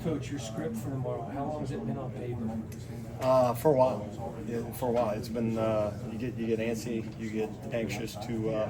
Coach, your script for tomorrow, how long has it been on paper? For a while. Yeah, for a while. It's been you get antsy, you get anxious to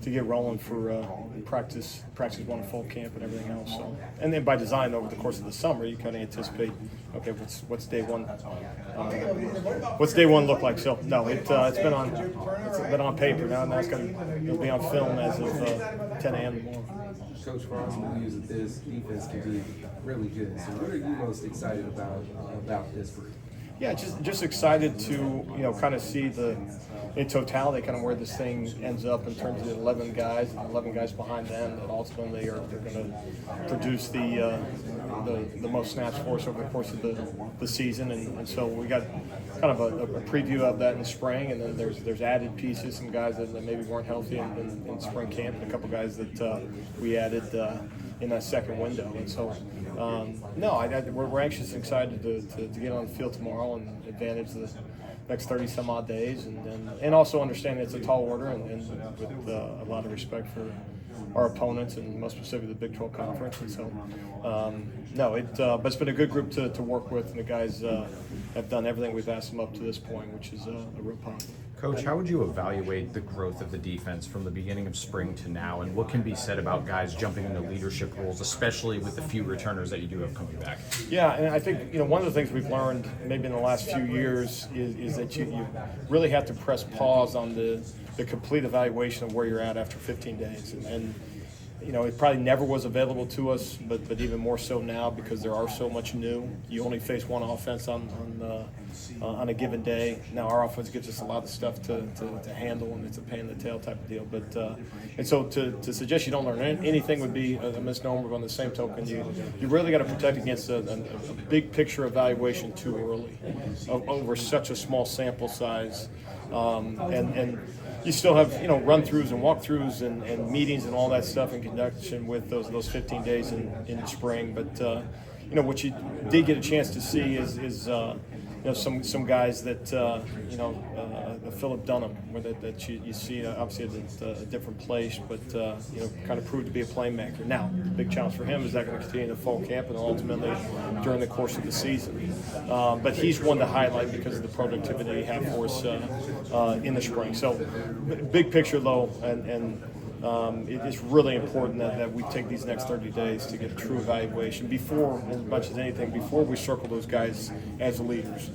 get rolling for practice one in fall camp and everything else. So, and then by design over the course of the summer, you kind of anticipate, okay, what's day one? What's day one look like? So no, it's been on paper now. Now it'll be on film as of 10 a.m. tomorrow. Coach Frost believes that this defense can be really good. So what are you most excited about this group? Yeah, just excited to kind of see in totality kind of where this thing ends up in terms of the 11 guys behind them that ultimately they're going to produce the most snaps for us over the course of the season, and so we got kind of a preview of that in the spring, and then there's added pieces, some guys that maybe weren't healthy in spring camp, and a couple guys that we added in that second window, and so we're anxious and excited to get on the field tomorrow and advantage the next 30 some odd days, and also understand it's a tall order, and with a lot of respect for our opponents and most specifically the Big 12 Conference, and so but it's been a good group to work with, and the guys have done everything we've asked them up to this point, which is a real positive. Coach, how would you evaluate the growth of the defense from the beginning of spring to now, and what can be said about guys jumping into leadership roles, especially with the few returners that you do have coming back? Yeah, and I think one of the things we've learned maybe in the last few years is that you really have to press pause on the complete evaluation of where you're at after 15 days, and it probably never was available to us, but even more so now because there are so much new. You only face one offense on a given day. Now our offense gives us a lot of stuff to handle, and it's a pain in the tail type of deal. But and so to suggest you don't learn anything would be a misnomer. But on the same token, you really got to protect against a big picture evaluation too early over such a small sample size, and you still have run-throughs and walk-throughs and meetings and all that stuff in conjunction with those 15 days in the spring. But what you did get a chance to see is some guys that Philip Dunham, that you see obviously at a different place, but kind of proved to be a playmaker. Now the big challenge for him is that going to continue in the fall camp and ultimately during the course of the season. But he's one to highlight because of the productivity he had for us in the spring. So big picture though, and it's really important that we take these next 30 days to get a true evaluation before, as much as anything, before we circle those guys as leaders.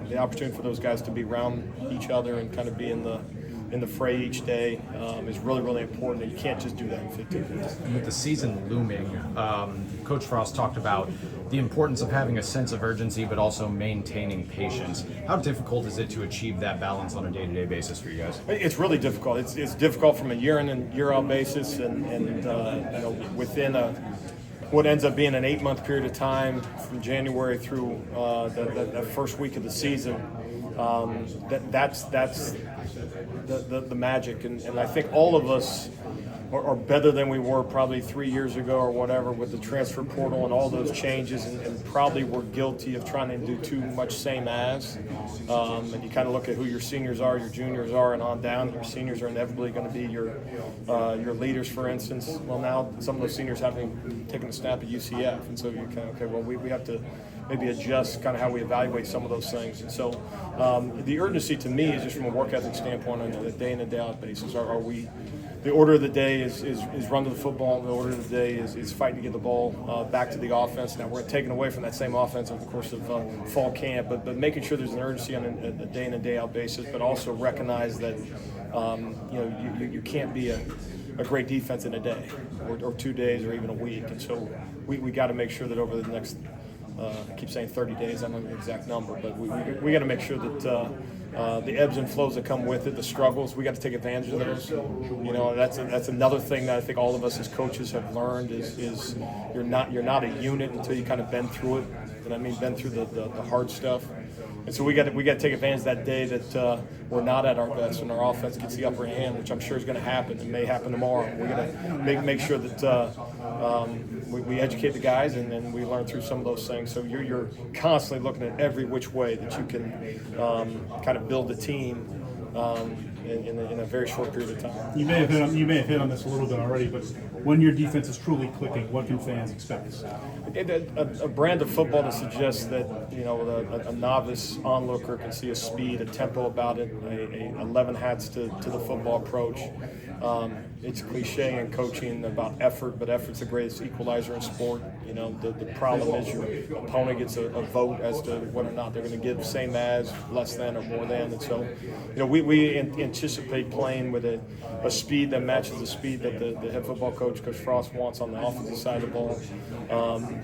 The opportunity for those guys to be around each other and kind of be in the fray each day is really, really important, and you can't just do that in 15 days. And with the season looming, Coach Frost talked about the importance of having a sense of urgency but also maintaining patience. How difficult is it to achieve that balance on a day-to-day basis for you guys? It's really difficult. It's difficult from a year in and year out basis, and within what ends up being an 8-month period of time from January through the first week of the season. That's the magic, and I think all of us are better than we were probably 3 years ago or whatever with the transfer portal and all those changes, and probably we're guilty of trying to do too much same as. And you kind of look at who your seniors are, your juniors are, and on down. Your seniors are inevitably going to be your leaders, for instance. Well, now some of those seniors haven't taken a snap at UCF, and so you're kind of, okay, well, we have to maybe adjust kind of how we evaluate some of those things. And so the urgency to me is just from a work ethic standpoint on a day in and day out basis. Are we? The order of the day is run to the football. The order of the day is fighting to get the ball back to the offense. Now we're taking away from that same offense over the course of fall camp, but making sure there's an urgency on a day in and day out basis, but also recognize that you can't be a great defense in a day or 2 days or even a week. And so we got to make sure that over the next I keep saying 30 days, I don't know the exact number, but we got to make sure that the ebbs and flows that come with it, the struggles, we got to take advantage of those. That's another thing that I think all of us as coaches have learned is you're not a unit until you kind of bend through it. And I mean bend through the hard stuff. And so we got to take advantage of that day that we're not at our best and our offense gets the upper hand, which I'm sure is going to happen and may happen tomorrow. We got to make sure that we educate the guys and then we learn through some of those things. So you're constantly looking at every which way that you can kind of build a team in a very short period of time. You may have hit on this a little bit already, but when your defense is truly clicking, what can fans expect? A brand of football that suggests that a novice onlooker can see a speed, a tempo about it, a 11 hats to the football approach. It's cliche in coaching about effort, but effort's the greatest equalizer in sport. The problem is your opponent gets a vote as to whether or not they're going to give same as, less than, or more than. And so, we anticipate playing with a speed that matches the speed that the head football coach Frost wants on the offensive side of the ball.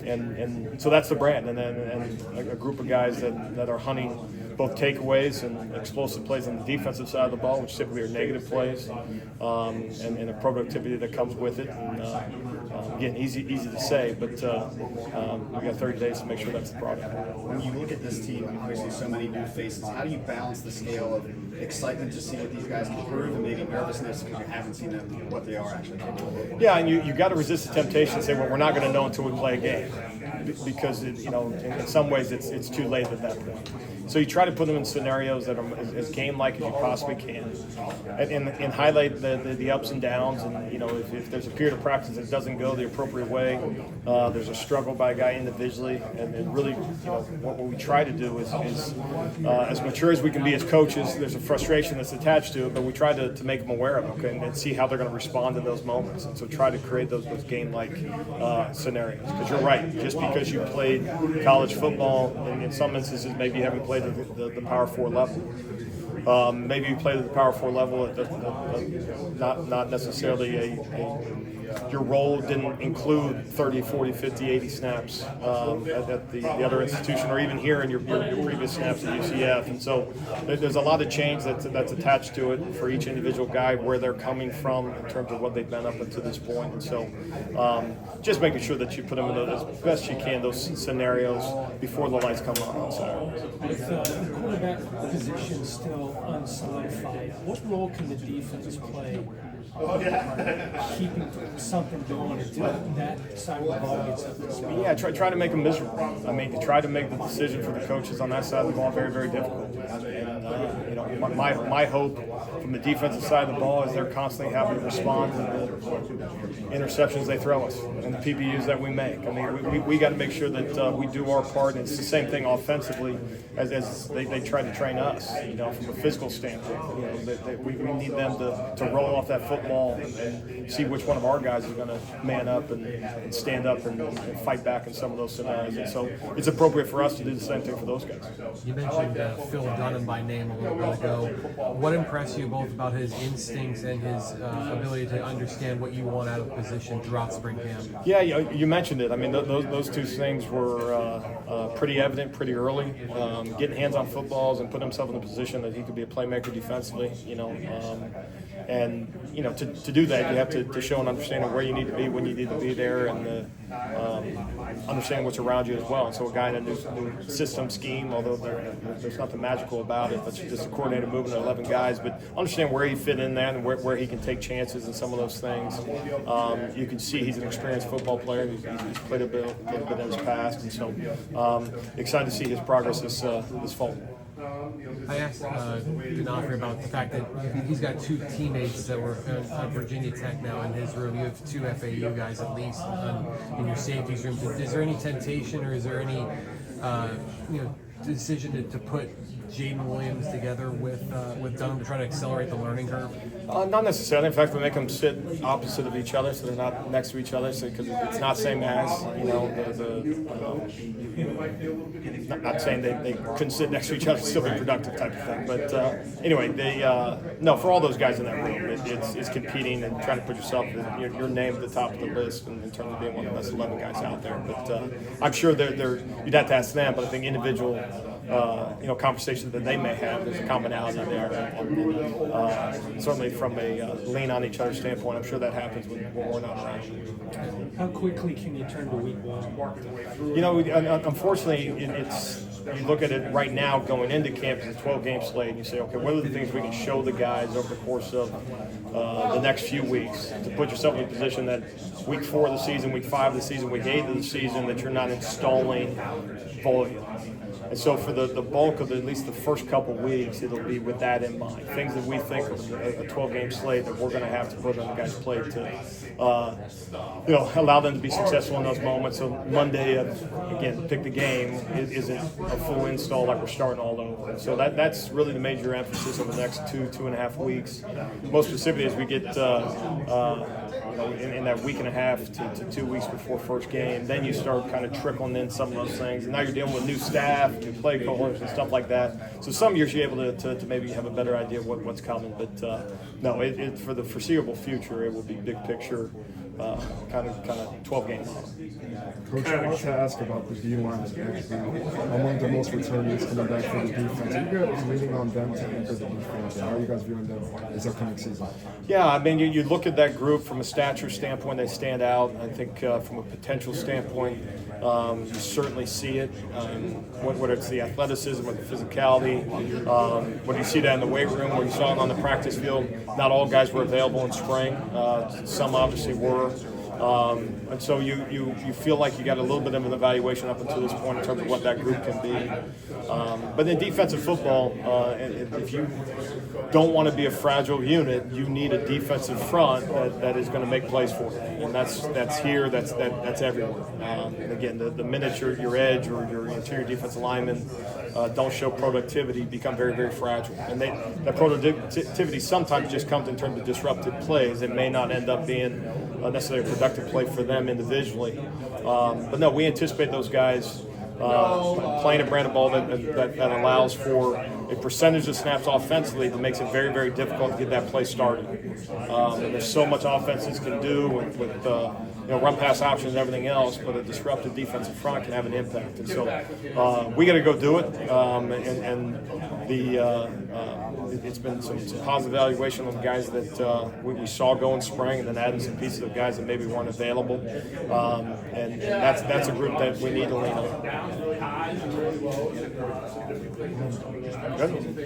And so that's the brand. And then a group of guys that are hunting both takeaways and explosive plays on the defensive side of the ball, which typically are negative plays, and the productivity that comes with it. And, again, easy to say, but we got 30 days to make sure that's the product. When you look at this team, obviously so many new faces, how do you balance the scale of excitement to see what these guys can prove and maybe nervousness because you haven't seen them what they are actually capable of? Yeah, and you got to resist the temptation to say, well, we're not going to know until we play a game, because in some ways it's too late at that point. So you try to put them in scenarios that are as game-like as you possibly can, and highlight the ups and downs. And if there's a period of practice that doesn't go the appropriate way, there's a struggle by a guy individually, and really, what we try to do is as mature as we can be as coaches. There's a frustration that's attached to it, but we try to make them aware of it, okay, and see how they're going to respond in those moments. And so try to create those game-like scenarios. Because you're right, just because you played college football, and in some instances maybe you haven't played at the Power 4 level. Maybe you played at the Power 4 level at not necessarily your role didn't include 30, 40, 50, 80 snaps at the other institution, or even here in your previous snaps at UCF. And so there's a lot of change that's attached to it for each individual guy, where they're coming from in terms of what they've been up until this point. And so just making sure that you put them in as best you can, those scenarios, before the lights come on Saturday. With the quarterback position still unsolidified, what role can the defense play keeping something going until that side of the ball gets up to speed? Yeah, try to make them miserable. I mean, to try to make the decision for the coaches on that side of the ball very, very difficult. And my hope from the defensive side of the ball is they're constantly having to respond to the interceptions they throw us and the PBUs that we make. I mean, we got to make sure that we do our part, and it's the same thing offensively as they try to train us. From a physical standpoint, we need them to roll off that football and see which one of our guys is going to man up and stand up and fight back in some of those scenarios. And so it's appropriate for us to do the same thing for those guys. You mentioned Phil Dunham by name a little bit ago. What impressed you both about his instincts and his ability to understand what you want out of position throughout spring camp? Yeah, you mentioned it. I mean, those two things were pretty evident pretty early. Getting hands on footballs and putting himself in the position that he could be a playmaker defensively. And to do that, you have to show an understanding of where you need to be, when you need to be there, and understanding what's around you as well. And so a guy in a new system scheme, although there's nothing magical about it, that's just a coordinated movement of 11 guys, but understand where he fit in there and where he can take chances and some of those things. You can see he's an experienced football player. He's played a little bit in his past, and so excited to see his progress this fall. I asked D'Onofrio about the fact that he's got two teammates that were on Virginia Tech now in his room. You have two FAU guys at least in your safeties room. Is there any temptation, or is there any decision to put Jaden Williams together with Dunham to try to accelerate the learning curve? Not necessarily. In fact, we make them sit opposite of each other, so they're not next to each other, because it's not same as. Not saying they couldn't sit next to each other, still be productive type of thing. But anyway, for all those guys in that room, it's competing and trying to put yourself, your name at the top of the list in terms of being one of the best 11 guys out there. But I'm sure you'd have to ask them. But I think individual conversations that they may have, there's a commonality there, and certainly from a lean on each other standpoint, I'm sure that happens when we're not around. How quickly can you turn to week one? Unfortunately, you look at it right now going into camp, it's a 12-game slate, and you say, okay, what are the things we can show the guys over the course of the next few weeks to put yourself in a position that week 4 of the season, week 5 of the season, week 8 of the season, that you're not installing volume. And so for the bulk of at least the first couple weeks, it'll be with that in mind. Things that we think of a 12-game slate that we're going to have to put on the guys' plate to, allow them to be successful in those moments. So Monday, again, pick the game isn't a full install like we're starting all over. And so that's really the major emphasis over the next 2.5 weeks. Most specifically, as we get in that week and a half to 2 weeks before first game, then you start kind of trickling in some of those things. And now you're dealing with new staff, new play callers, and stuff like that. So some years you're able to maybe have a better idea of what's coming. But no, for the foreseeable future, it will be big picture, kind of 12 games. Coach, I wanted to ask about the D-line among the most returnees coming back for the defense. Are you guys leaning on them to anchor the defense? And how are you guys viewing them this upcoming season? Yeah, I mean, you look at that group from a stature standpoint, they stand out. I think from a potential standpoint, you certainly see it, whether it's the athleticism or the physicality. When you see that in the weight room, where you saw it on the practice field, not all guys were available in spring. Some obviously were. And so you feel like you got a little bit of an evaluation up until this point in terms of what that group can be. But in defensive football, if you don't want to be a fragile unit, you need a defensive front that is going to make plays for you. And that's here, that's everywhere. And again, the minute your edge or your interior defensive linemen don't show productivity, become very, very fragile. And that productivity sometimes just comes in terms of disruptive plays. It may not end up being necessarily a productive play for them individually. But no, we anticipate those guys playing a brand of ball that allows for a percentage of snaps offensively that makes it very, very difficult to get that play started. And there's so much offenses can do with run pass options and everything else, but a disruptive defensive front can have an impact. And so we got to go do it. It's been some positive evaluation on the guys that we saw go in spring, and then adding some pieces of guys that maybe weren't available. And that's a group that we need to lean on.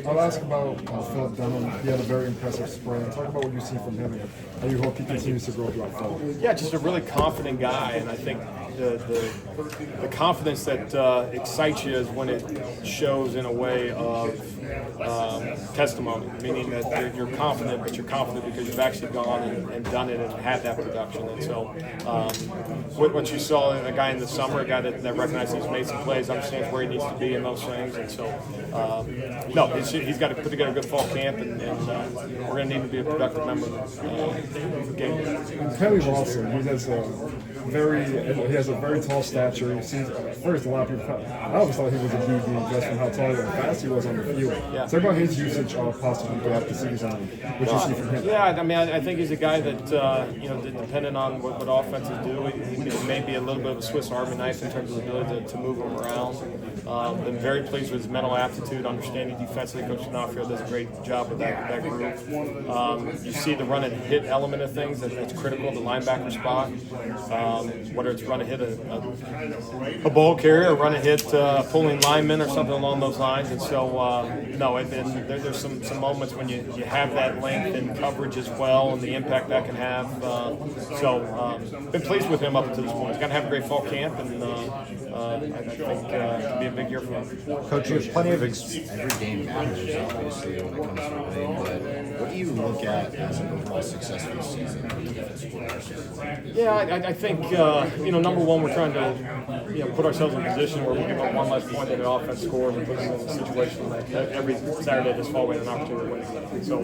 I'll ask about Philip Dunham. He had a very impressive spring. Talk about what you see from him and how you hope he continues to grow throughout fall. Yeah, just a really confident guy, and I think the confidence that excites you is when it shows in a way of testimony, meaning that you're confident, but you're confident because you've actually gone and done it and had that production. And so what you saw in a guy in the summer, a guy that recognizes he's made some plays, understands where he needs to be in those things. And so, he's got to put together a good fall camp, and we're going to need to be a productive member of the game. Kelly Lawson, he has a very tall stature. He seems, first, a lot of people, I always thought he was a DB just from how tall and fast he was on the field. Yeah. Talk about his usage possibly throughout the season. What you see from him? Yeah, I mean, I think he's a guy that, depending on what offenses do, he may be a little bit of a Swiss Army knife in terms of the ability to move him around. Been very pleased with his mental aptitude, understanding defensively. Coach D'Onofrio does a great job with that group. You see the run and hit element of things that's critical, the linebacker spot. Whether it's run and hit a ball carrier or run and hit pulling linemen or something along those lines. And so, there's some moments when you have that length and coverage as well, and the impact that can have. Been pleased with him up until this point. He's got to have a great fall camp, and I think it'll be a big year for him. Coach, you have plenty of every game matters, obviously, when it comes to winning, but what do you look at as an overall successful season for the defensive players? Yeah, I think, number one, we're trying to, put ourselves in a position where we give up one less point than the offense scores and put us in a situation that every Saturday this fall we have an opportunity to win. So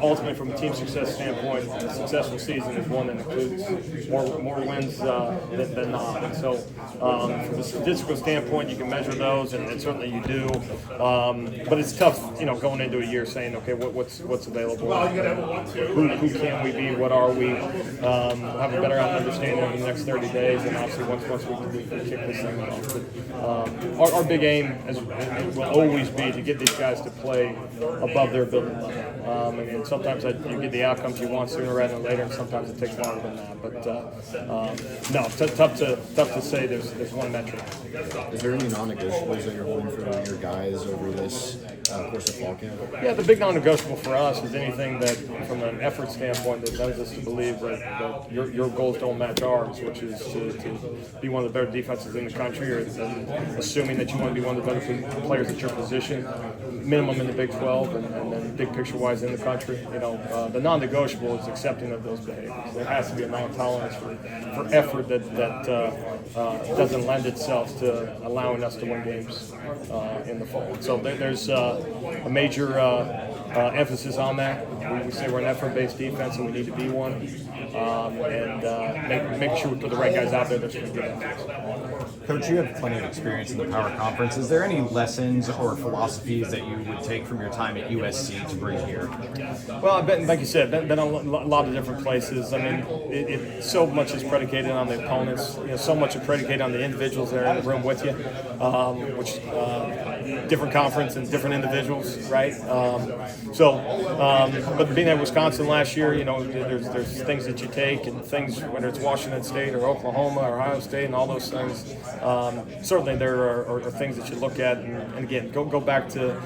ultimately, from a team success standpoint, a successful season is one that includes more wins than not. And so from a statistical standpoint, you can measure those, and certainly you do. But it's tough, going into a year saying, okay, what's available? Who can we be? What are we? We'll have a better understanding over the next 30 days, and obviously once we can kick this thing off. But our big aim will always be to get these guys to play above their ability level. And sometimes you get the outcomes you want sooner rather than later, and sometimes it takes longer than that. But tough to say there's one metric. Is there any non-negotiables that you're holding for your guys over this course of fall camp? Yeah, the big non-negotiable for us is anything that, from an effort standpoint, that lends us to believe that your goals don't match ours, which is to be one of the better defenses in the country, or assuming that you want to be one of the better players at your position, minimum in the Big 12, and then big picture-wise in the country. The non-negotiable is accepting of those behaviors. There has to be a non-tolerance for effort that doesn't lend itself to allowing us to win games in the fall. So there's a major emphasis on that. We say we're an effort-based defense, and we need to be one. And make sure we put the right guys out there that's going to get efforts. Coach, you have plenty of experience in the Power Conference. Is there any lessons or philosophies that you would take from your time at USC to bring here? Well, I've been, like you said, been a lot of different places. I mean, so much is predicated on the opponents. So much is predicated on the individuals that are in the room with you, different conference and different individuals, right? But being at Wisconsin last year, there's things that you take and things, whether it's Washington State or Oklahoma or Ohio State and all those things. Certainly there are things that you look at, and again, go back to,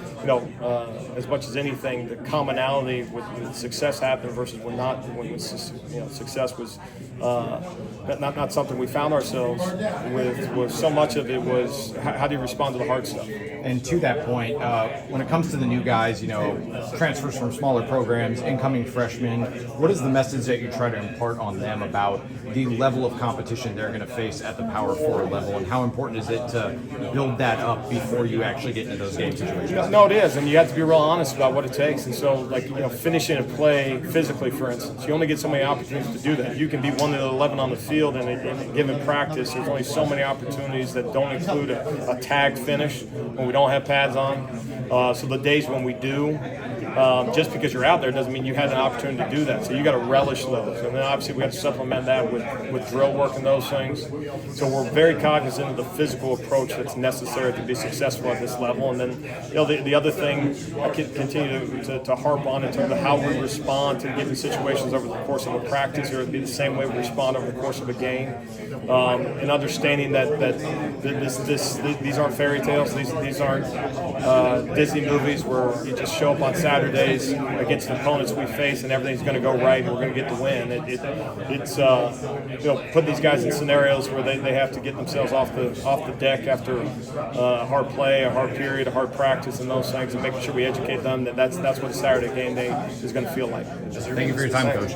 as much as anything, the commonality with success happened versus when success was not something we found ourselves with. So much of it was how do you respond to the hard stuff. And to that point, when it comes to the new guys, transfers from smaller programs, incoming freshmen, what is the message that you try to impart on them about the level of competition they're going to face at the Power 4 level, and how important is it to build that up before you actually get into those game situations? No, it is, and you have to be real honest about what it takes. And so, finishing a play physically, for instance, you only get so many opportunities to do that. You can be 1 of the 11 on the field, and in a given practice, there's only so many opportunities that don't include a tagged finish when we don't have pads on. So the days when we do, just because you're out there doesn't mean you had an opportunity to do that. So you got to relish those, and then obviously we have to supplement that with drill work and those things. So we're very cognizant of the physical approach that's necessary to be successful at this level. And then the other thing I can continue to harp on in terms of how we respond to given situations over the course of a practice, or it'd be the same way we respond over the course of a game, and understanding that these aren't fairy tales. These aren't Disney movies where you just show up on Saturdays against the opponents we face and everything's going to go right and we're going to get the win. It's put these guys in scenarios where they have to get themselves off the deck after a hard play, a hard period, a hard practice, and those things, and making sure we educate them that's what a Saturday game day is going to feel like. Thank you for your time, Coach.